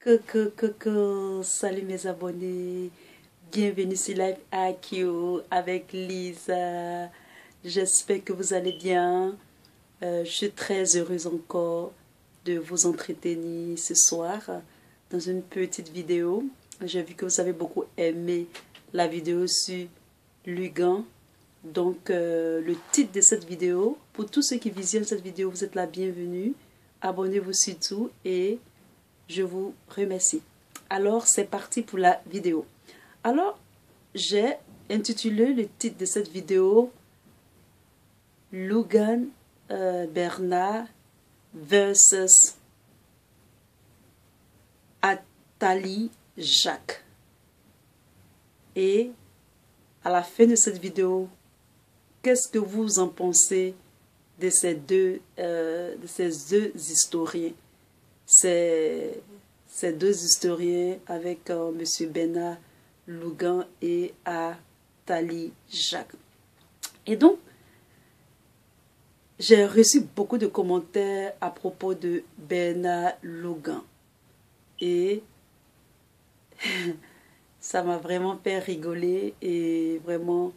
Coucou, salut mes abonnés, bienvenue sur Live IQ avec Lisa. J'espère que vous allez bien. Je suis très heureuse encore de vous entretenir ce soir dans une petite vidéo. J'ai vu que vous avez beaucoup aimé la vidéo sur Lugan. Donc le titre de cette vidéo, pour tous ceux qui visionnent cette vidéo, vous êtes la bienvenue. Abonnez-vous surtout et je vous remercie. Alors, c'est parti pour la vidéo. Alors, j'ai intitulé le titre de cette vidéo Lugan Bernard versus Attali Jacques. Et à la fin de cette vidéo, qu'est-ce que vous en pensez de ces deux historiens? Ces deux historiens avec M. Bernard Lugan et Attali Jacques. Et donc, j'ai reçu beaucoup de commentaires à propos de Bernard Lugan. Et ça m'a vraiment fait rigoler. Et vraiment,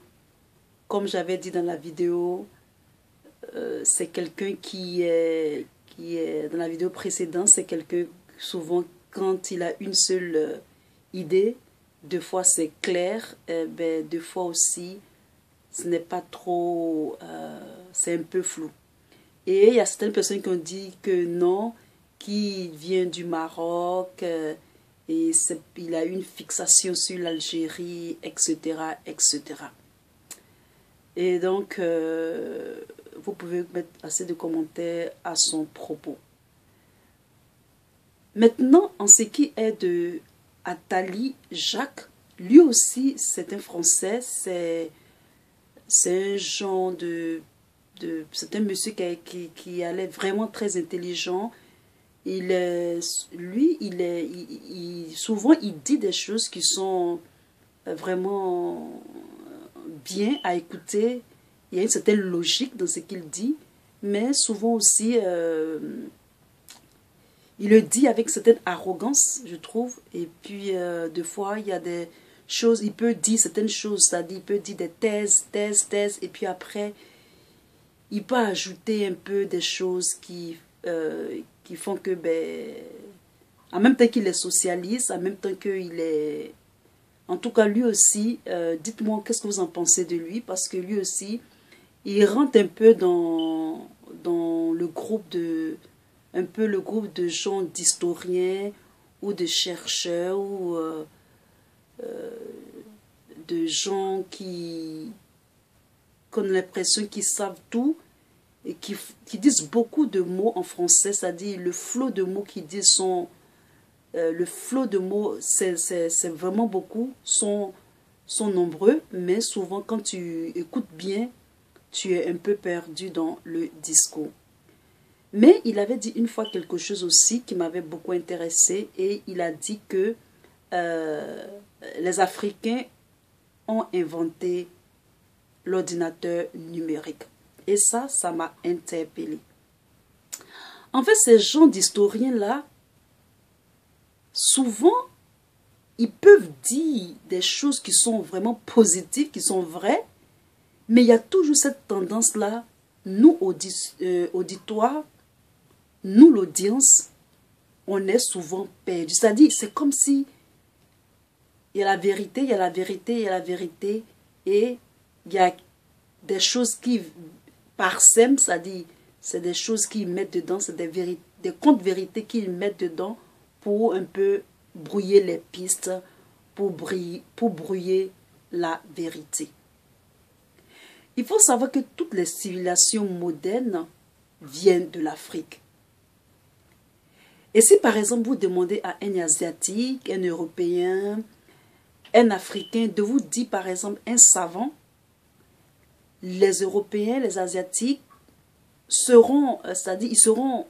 comme j'avais dit dans la vidéo, c'est quelqu'un qui est dans la vidéo précédente, c'est quelqu'un, souvent, quand il a une seule idée, deux fois c'est clair, deux fois aussi, ce n'est pas trop, c'est un peu flou. Et il y a certaines personnes qui ont dit que non, qu'il vient du Maroc, et il a une fixation sur l'Algérie, etc., etc. Et donc, vous pouvez mettre assez de commentaires à son propos. Maintenant, en ce qui est de Attali Jacques, lui aussi, c'est un Français, c'est un genre c'est un monsieur qui allait vraiment très intelligent. Souvent, il dit des choses qui sont vraiment bien à écouter. Il y a une certaine logique dans ce qu'il dit, mais souvent aussi, il le dit avec certaine arrogance, je trouve. Et puis, des fois, il y a des choses, il peut dire certaines choses, c'est-à-dire, il peut dire des thèses, et puis après, il peut ajouter un peu des choses qui font que, en même temps qu'il est socialiste, en même temps qu'il est... En tout cas, lui aussi, dites-moi qu'est-ce que vous en pensez de lui, parce que lui aussi, il rentre un peu dans le groupe de... un peu le groupe de gens, d'historiens ou de chercheurs ou de gens qui ont l'impression qu'ils savent tout et qui disent beaucoup de mots en français, c'est-à-dire le flot de mots qu'ils disent sont... le flot de mots, c'est vraiment beaucoup, sont nombreux, mais souvent quand tu écoutes bien, tu es un peu perdu dans le discours. Mais il avait dit une fois quelque chose aussi qui m'avait beaucoup intéressé, et il a dit que les Africains ont inventé l'ordinateur numérique. Et ça m'a interpellée. En fait, ces gens d'historiens-là, souvent, ils peuvent dire des choses qui sont vraiment positives, qui sont vraies, mais il y a toujours cette tendance-là, nous, auditoires, nous, l'audience, on est souvent perdu. C'est-à-dire, c'est comme si il y a la vérité, il y a la vérité, il y a la vérité, et il y a des choses qui parsèment, c'est-à-dire, c'est des choses qu'ils mettent dedans, c'est des contre-vérités qu'ils mettent dedans pour un peu brouiller les pistes, pour brouiller la vérité. Il faut savoir que toutes les civilisations modernes viennent de l'Afrique. Et si par exemple vous demandez à un Asiatique, un Européen, un Africain de vous dire par exemple un savant, les Européens, les Asiatiques seront, c'est-à-dire ils seront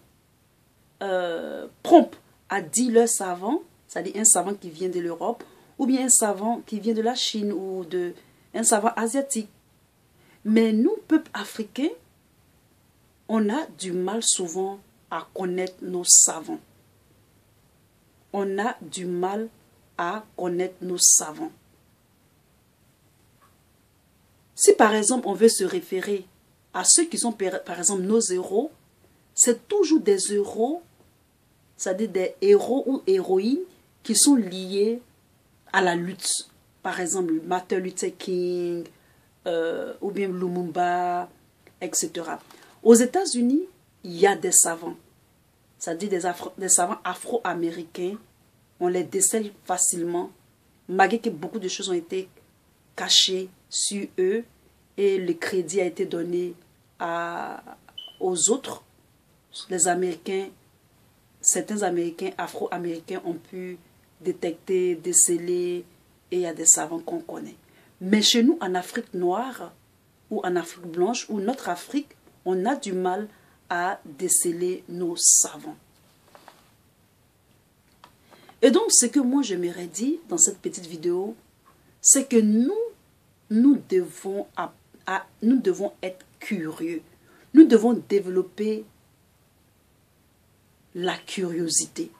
prompts à dire leur savant, c'est-à-dire un savant qui vient de l'Europe, ou bien un savant qui vient de la Chine, ou un savant asiatique. Mais nous, peuple africain, on a du mal souvent à connaître nos savants. on a du mal à connaître nos savants. Si par exemple on veut se référer à ceux qui sont par exemple nos héros, c'est toujours des héros, c'est-à-dire des héros ou héroïnes qui sont liés à la lutte. Par exemple, Martin Luther King, ou bien Lumumba, etc. Aux États-Unis, il y a des savants, c'est-à-dire des savants afro-américains. On les décèle facilement, malgré que beaucoup de choses ont été cachées sur eux et le crédit a été donné aux autres. Les Américains, certains Américains, afro-américains ont pu détecter, déceler, et il y a des savants qu'on connaît. Mais chez nous, en Afrique noire ou en Afrique blanche ou notre Afrique, on a du mal à déceler nos savants. Et donc, ce que moi je m'aurais dit dans cette petite vidéo, c'est que nous devons être curieux. Nous devons développer la curiosité.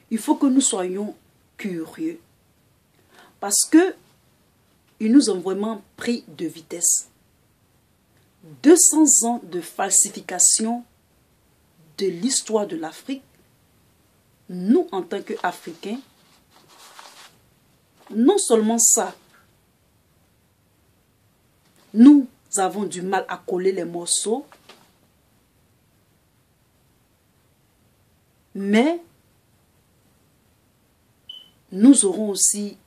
Il faut que nous soyons curieux. Parce que ils nous ont vraiment pris de vitesse. 200 ans de falsification de l'histoire de l'Afrique. Nous, en tant qu'Africains, non seulement ça, nous avons du mal à coller les morceaux, mais nous aurons aussi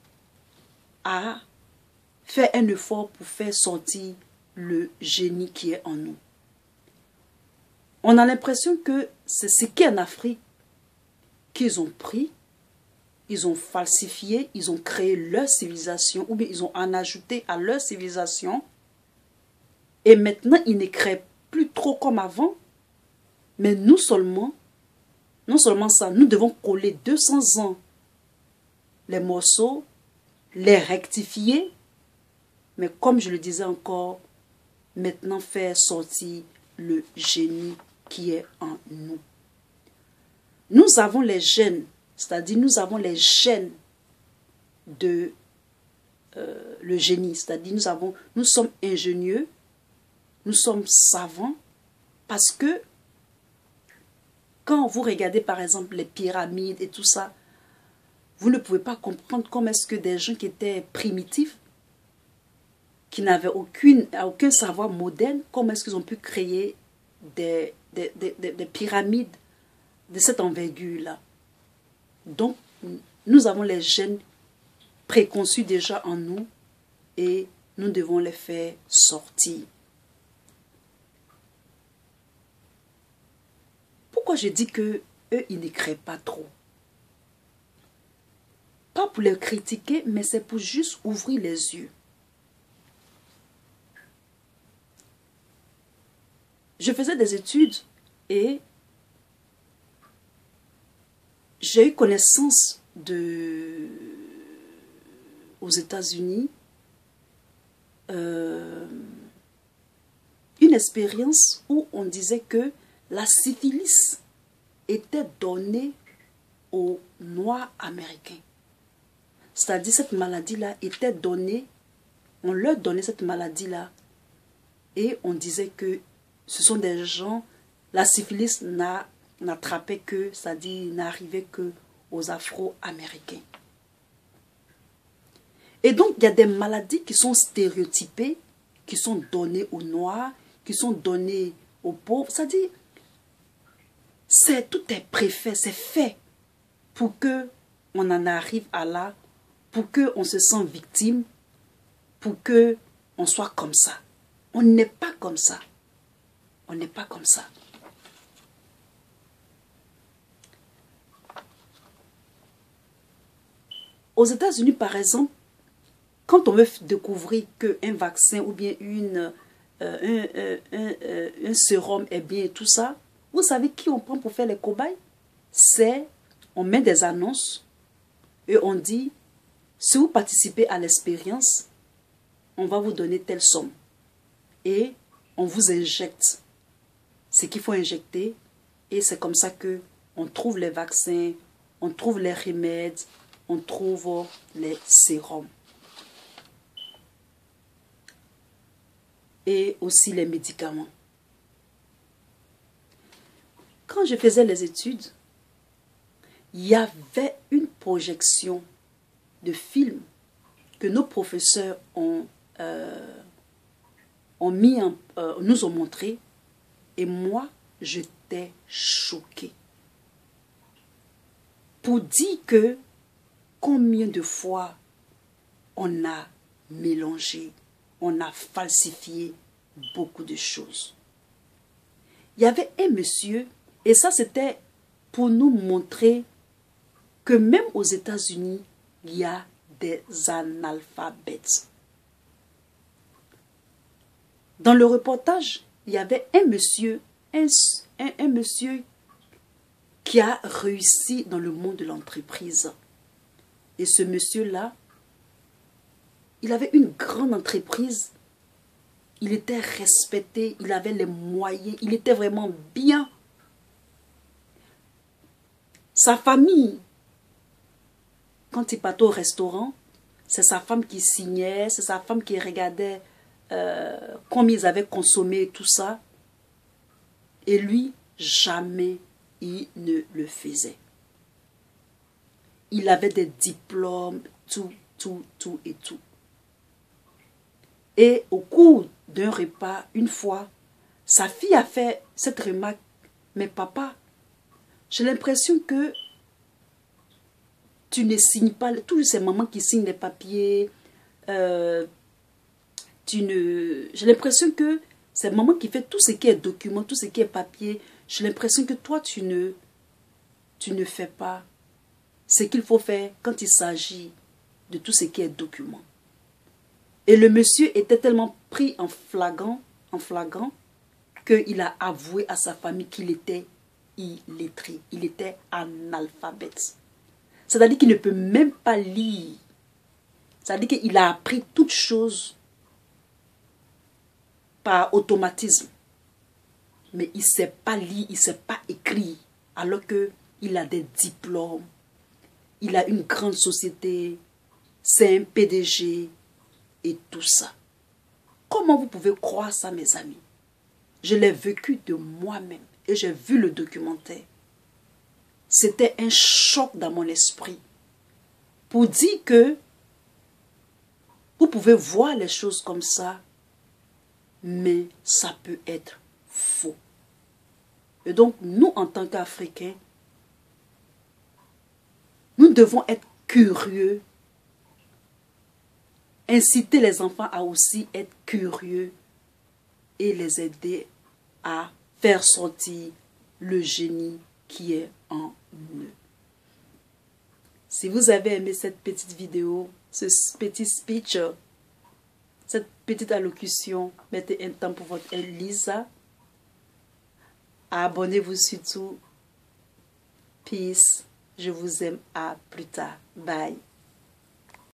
à faire un effort pour faire sortir le génie qui est en nous. On a l'impression que c'est ce qui est en Afrique qu'ils ont pris, ils ont falsifié, ils ont créé leur civilisation, ou bien ils ont en ajouté à leur civilisation, et maintenant ils ne créent plus trop comme avant, mais non seulement ça, nous devons coller 200 ans les morceaux, les rectifier, mais comme je le disais encore, maintenant faire sortir le génie qui est en nous. Nous avons les gènes, c'est-à-dire nous avons les gènes de le génie, c'est-à-dire nous sommes ingénieux, nous sommes savants, parce que quand vous regardez par exemple les pyramides et tout ça, vous ne pouvez pas comprendre comment est-ce que des gens qui étaient primitifs, qui n'avaient aucun savoir moderne, comment est-ce qu'ils ont pu créer des pyramides de cette envergure-là. Donc, nous avons les gènes préconçus déjà en nous et nous devons les faire sortir. Pourquoi je dis que eux, ils ne créent pas trop? Pas pour les critiquer, mais c'est pour juste ouvrir les yeux. Je faisais des études et j'ai eu connaissance aux États-Unis une expérience où on disait que la syphilis était donnée aux Noirs américains. C'est-à-dire cette maladie-là était donnée, on leur donnait cette maladie-là et on disait que ce sont des gens, la syphilis n'attrapait que, c'est-à-dire n'arrivait que aux Afro-Américains. Et donc, il y a des maladies qui sont stéréotypées, qui sont données aux Noirs, qui sont données aux pauvres. C'est-à-dire, tout est préfet, c'est fait pour que on en arrive à là, pour que on se sente victime, pour que on soit comme ça. On n'est pas comme ça. On n'est pas comme ça. Aux États-Unis, par exemple, quand on veut découvrir qu'un vaccin ou bien un sérum est bien et tout ça, vous savez qui on prend pour faire les cobayes? On met des annonces et on dit, si vous participez à l'expérience, on va vous donner telle somme. Et on vous injecte ce qu'il faut injecter et c'est comme ça que on trouve les vaccins, on trouve les remèdes, on trouve les sérums. Et aussi les médicaments. Quand je faisais les études, il y avait une projection de films que nos professeurs nous ont montré. Et moi, j'étais choquée. Pour dire que combien de fois on a mélangé, on a falsifié beaucoup de choses. Il y avait un monsieur, et ça c'était pour nous montrer que même aux États-Unis, il y a des analphabètes. Dans le reportage, il y avait un monsieur, un monsieur qui a réussi dans le monde de l'entreprise. Et ce monsieur-là, il avait une grande entreprise. Il était respecté, il avait les moyens, il était vraiment bien. Sa famille, quand il partait au restaurant, c'est sa femme qui signait, c'est sa femme qui regardait combien ils avaient consommé tout ça. Et lui, jamais il ne le faisait. Il avait des diplômes, tout et tout. Et au cours d'un repas, une fois, sa fille a fait cette remarque. Mais papa, j'ai l'impression que tu ne signes pas, toujours c'est maman qui signe les papiers. J'ai l'impression que c'est maman qui fait tout ce qui est document, tout ce qui est papier. J'ai l'impression que toi, tu ne fais pas ce qu'il faut faire quand il s'agit de tout ce qui est document. Et le monsieur était tellement pris en flagrant qu'il a avoué à sa famille qu'il était illettré, il était analphabète. C'est-à-dire qu'il ne peut même pas lire. C'est-à-dire qu'il a appris toutes choses par automatisme. Mais il ne sait pas lire, il ne sait pas écrire. Alors qu'il a des diplômes, il a une grande société, c'est un PDG et tout ça. Comment vous pouvez croire ça, mes amis? Je l'ai vécu de moi-même et j'ai vu le documentaire. C'était un choc dans mon esprit. Pour dire que vous pouvez voir les choses comme ça, mais ça peut être faux. Et donc, nous, en tant qu'Africains, nous devons être curieux, inciter les enfants à aussi être curieux et les aider à faire sortir le génie qui est en eux. Si vous avez aimé cette petite vidéo, ce petit speech, cette petite allocution, mettez un temps pour votre Elisa. Abonnez-vous surtout. Peace. Je vous aime. À plus tard. Bye.